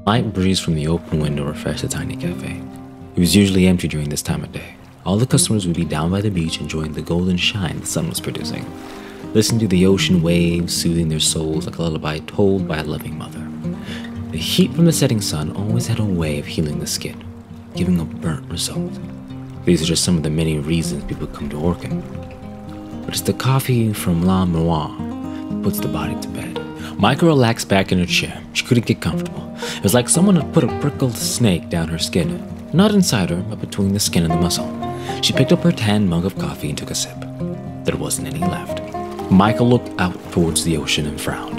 Light breeze from the open window refreshed the tiny cafe. It was usually empty during this time of day. All the customers would be down by the beach enjoying the golden shine the sun was producing, listening to the ocean waves soothing their souls like a lullaby told by a loving mother. The heat from the setting sun always had a way of healing the skin, giving a burnt result. These are just some of the many reasons people come to Orkin. But it's the coffee from La Noire that puts the body to bed. Mica relaxed back in her chair. She couldn't get comfortable. It was like someone had put a prickled snake down her skin. Not inside her, but between the skin and the muscle. She picked up her tan mug of coffee and took a sip. There wasn't any left. Mica looked out towards the ocean and frowned.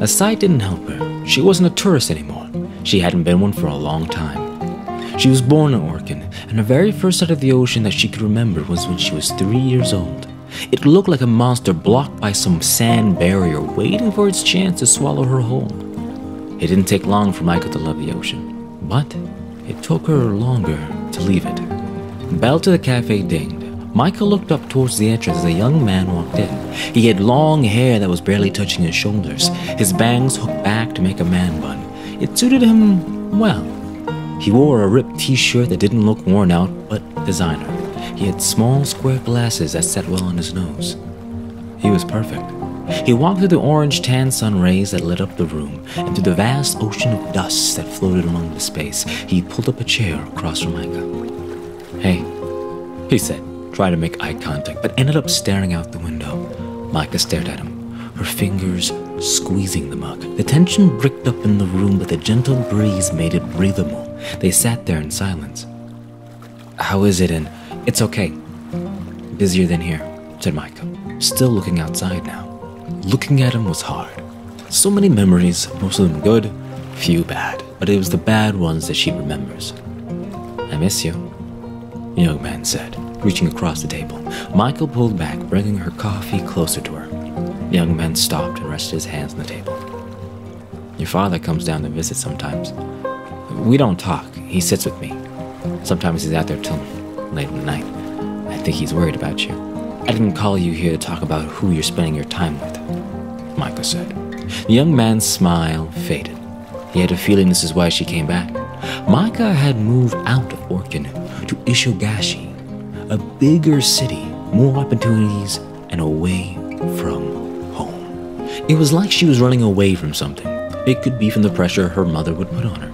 The sight didn't help her. She wasn't a tourist anymore. She hadn't been one for a long time. She was born in Orkin, and the very first sight of the ocean that she could remember was when she was 3 years old. It looked like a monster blocked by some sand barrier waiting for its chance to swallow her whole. It didn't take long for Mica to love the ocean, but it took her longer to leave it. The bell to the cafe dinged. Mica looked up towards the entrance as a young man walked in. He had long hair that was barely touching his shoulders, his bangs hooked back to make a man bun. It suited him well. He wore a ripped t-shirt that didn't look worn out, but designer. He had small square glasses that sat well on his nose. He was perfect. He walked through the orange-tan sun rays that lit up the room, and through the vast ocean of dust that floated along the space. He pulled up a chair across from Mica. "Hey," he said, trying to make eye contact, but ended up staring out the window. Mica stared at him, her fingers squeezing the mug. The tension bricked up in the room, but the gentle breeze made it breathable. They sat there in silence. "How is it?" And "It's okay. Busier than here," said Mica, still looking outside now. Looking at him was hard. So many memories, most of them good, few bad. But it was the bad ones that she remembers. "I miss you," the young man said, reaching across the table. Mica pulled back, bringing her coffee closer to her. The young man stopped and rested his hands on the table. "Your father comes down to visit sometimes. We don't talk. He sits with me. Sometimes he's out there till late at night. I think he's worried about you. I didn't call you here to talk about who you're spending your time with," Mica said. The young man's smile faded. He had a feeling this is why she came back. Mica had moved out of Orkin to Ishigashi, a bigger city, more opportunities, and away from home. It was like she was running away from something. It could be from the pressure her mother would put on her.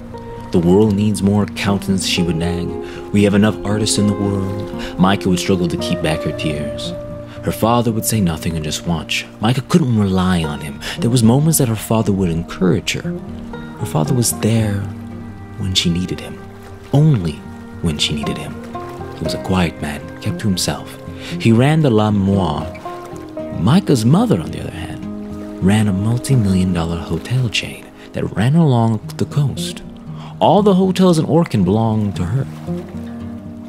"The world needs more accountants," she would nag. "We have enough artists in the world." Mica would struggle to keep back her tears. Her father would say nothing and just watch. Mica couldn't rely on him. There was moments that her father would encourage her. Her father was there when she needed him. Only when she needed him. He was a quiet man, kept to himself. He ran the La Moire. Mica's mother, on the other hand, ran a multi-million-dollar hotel chain that ran along the coast. All the hotels in Orkin belonged to her.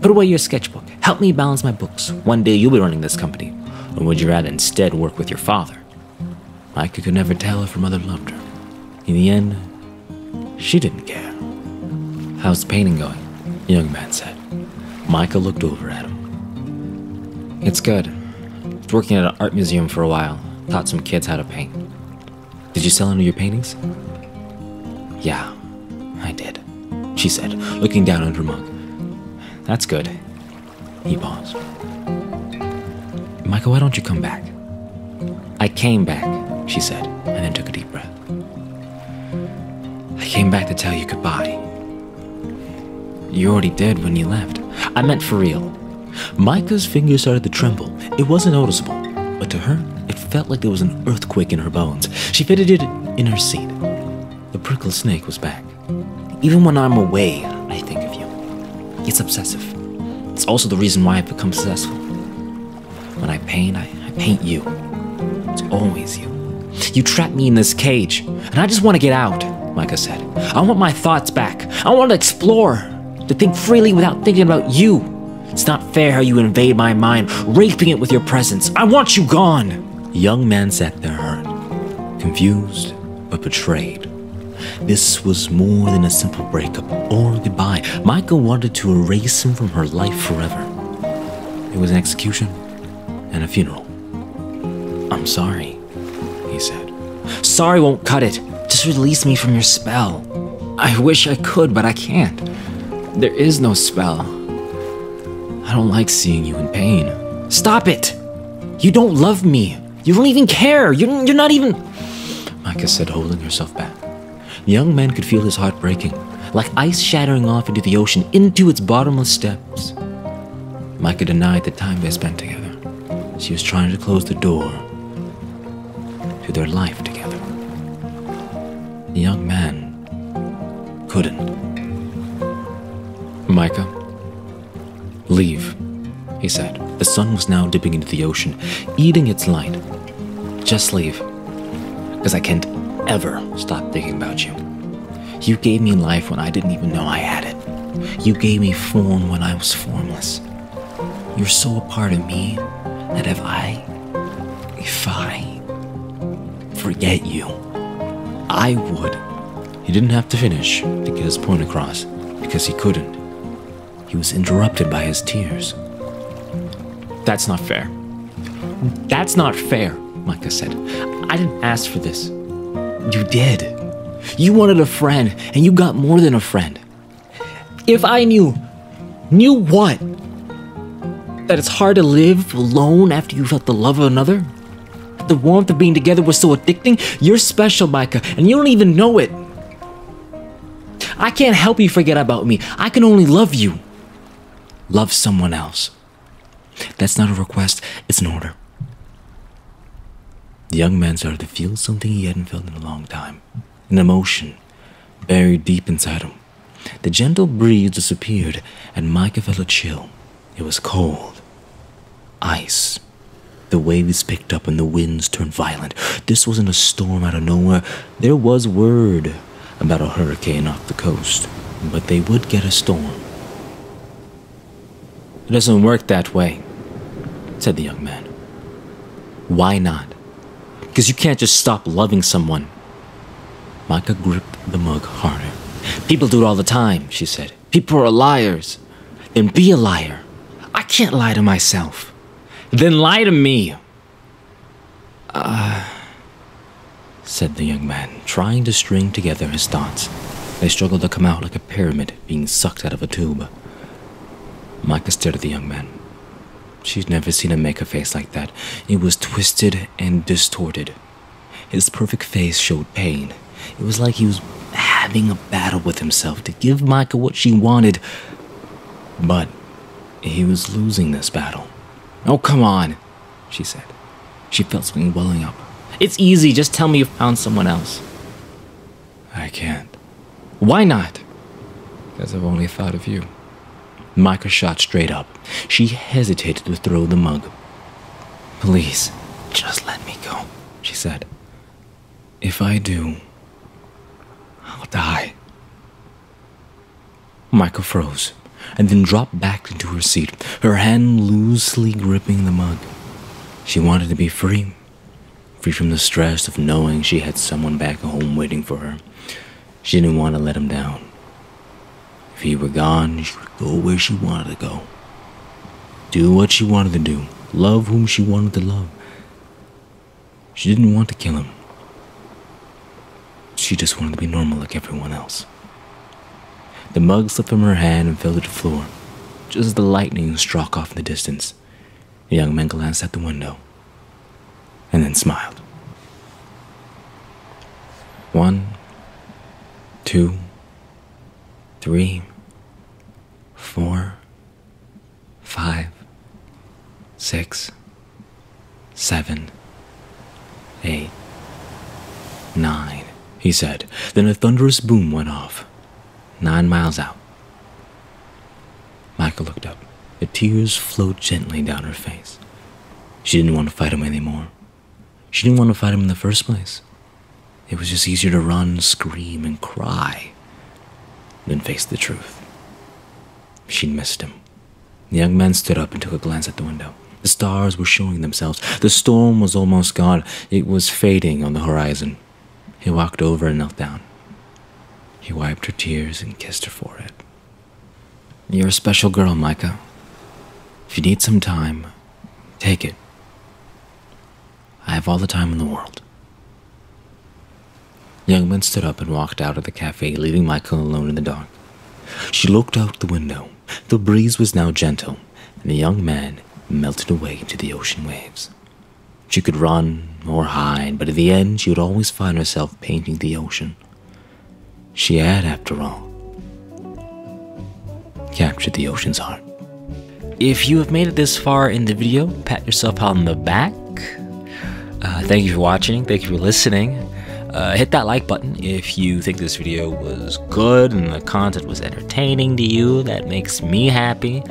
"Put away your sketchbook. Help me balance my books. One day you'll be running this company. Or would you rather instead work with your father?" Mica could never tell if her mother loved her. In the end, she didn't care. "How's the painting going?" the young man said. Mica looked over at him. "It's good. I was working at an art museum for a while. Taught some kids how to paint." "Did you sell any of your paintings?" "Yeah, I did," she said, looking down at her mug. "That's good." He paused. "Mica, why don't you come back?" "I came back," she said, and then took a deep breath. "I came back to tell you goodbye." "You already did when you left." "I meant for real." Mica's fingers started to tremble. It wasn't noticeable, but to her, it felt like there was an earthquake in her bones. She fidgeted in her seat. The prickled snake was back. "Even when I'm away, I think of you. It's obsessive. It's also the reason why I've become successful. When I paint you. It's always you. You trapped me in this cage, and I just want to get out," Mica said. "I want my thoughts back. I want to explore, to think freely without thinking about you. It's not fair how you invade my mind, raping it with your presence. I want you gone." The young man sat there hurt, confused but betrayed. This was more than a simple breakup or goodbye. Mica wanted to erase him from her life forever. It was an execution and a funeral. "I'm sorry," he said. "Sorry won't cut it. Just release me from your spell. I wish I could, but I can't. There is no spell. I don't like seeing you in pain. Stop it! You don't love me. You don't even care. You're not even... Mica said, holding herself back. The young man could feel his heart breaking, like ice shattering off into the ocean, into its bottomless depths. Mica denied the time they spent together. She was trying to close the door to their life together. The young man couldn't. Mica, leave, he said. The sun was now dipping into the ocean, eating its light. Just leave, because I can't ever stop thinking about you. You gave me life when I didn't even know I had it. You gave me form when I was formless. You're so a part of me that if I forget you, I would. He didn't have to finish to get his point across, because he couldn't. He was interrupted by his tears. That's not fair. That's not fair, Mica said. I didn't ask for this. You did. You wanted a friend, and you got more than a friend. If I knew what? That it's hard to live alone after you felt the love of another? The warmth of being together was so addicting? You're special, Mica, and you don't even know it. I can't help you forget about me. I can only love you. Love someone else. That's not a request, it's an order. The young man started to feel something he hadn't felt in a long time. An emotion buried deep inside him. The gentle breeze disappeared, and Mica felt a chill. It was cold. Ice. The waves picked up and the winds turned violent. This wasn't a storm out of nowhere. There was word about a hurricane off the coast, but they would get a storm. It doesn't work that way, said the young man. Why not? Because you can't just stop loving someone. Mica gripped the mug harder. People do it all the time, she said. People are liars. Then be a liar. I can't lie to myself. Then lie to me. Said the young man, trying to string together his thoughts. They struggled to come out like a pyramid being sucked out of a tube. Mica stared at the young man. She'd never seen him make a face like that. It was twisted and distorted. His perfect face showed pain. It was like he was having a battle with himself to give Mica what she wanted. But he was losing this battle. Oh, come on, she said. She felt something welling up. It's easy, just tell me you found someone else. I can't. Why not? Because I've only thought of you. Mica shot straight up. She hesitated to throw the mug. Please, just let me go, she said. If I do, I'll die. Mica froze, and then dropped back into her seat, her hand loosely gripping the mug. She wanted to be free. Free from the stress of knowing she had someone back home waiting for her. She didn't want to let him down. If he were gone, she would go where she wanted to go. Do what she wanted to do. Love whom she wanted to love. She didn't want to kill him. She just wanted to be normal like everyone else. The mug slipped from her hand and fell to the floor, just as the lightning struck off in the distance. The young man glanced out the window, and then smiled. 1, 2, 3, 4, 5, 6, 7, 8, 9, he said. Then a thunderous boom went off, 9 miles out. Mica looked up. The tears flowed gently down her face. She didn't want to fight him anymore. She didn't want to fight him in the first place. It was just easier to run, scream, and cry than face the truth. She missed him. The young man stood up and took a glance at the window. The stars were showing themselves. The storm was almost gone. It was fading on the horizon. He walked over and knelt down. He wiped her tears and kissed her forehead. You're a special girl, Mica. If you need some time, take it. I have all the time in the world. Youngman stood up and walked out of the cafe, leaving Mica alone in the dark. She looked out the window. The breeze was now gentle, and the young man melted away into the ocean waves. She could run or hide, but in the end she would always find herself painting the ocean. She had, after all, captured the ocean's heart. If you have made it this far in the video, pat yourself on the back. Thank you for watching. Thank you for listening. Hit that like button if you think this video was good and the content was entertaining to you. That makes me happy.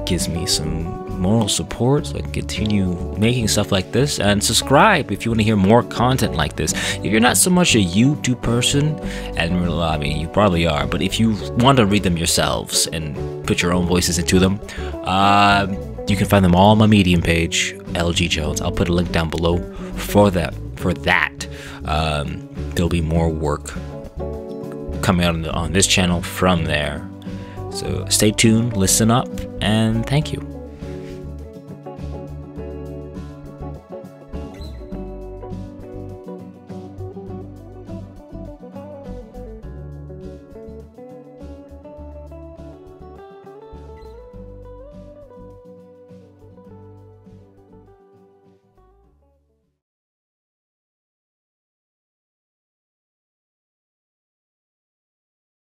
Gives me some moral support so I can continue making stuff like this. And subscribe if you want to hear more content like this. If you're not so much a YouTube person, and I mean you probably are, but if you want to read them yourselves and put your own voices into them, you can find them all on my Medium page, LG Jones. I'll put a link down below for that. There'll be more work coming out on this channel from there. So stay tuned, listen up, and thank you.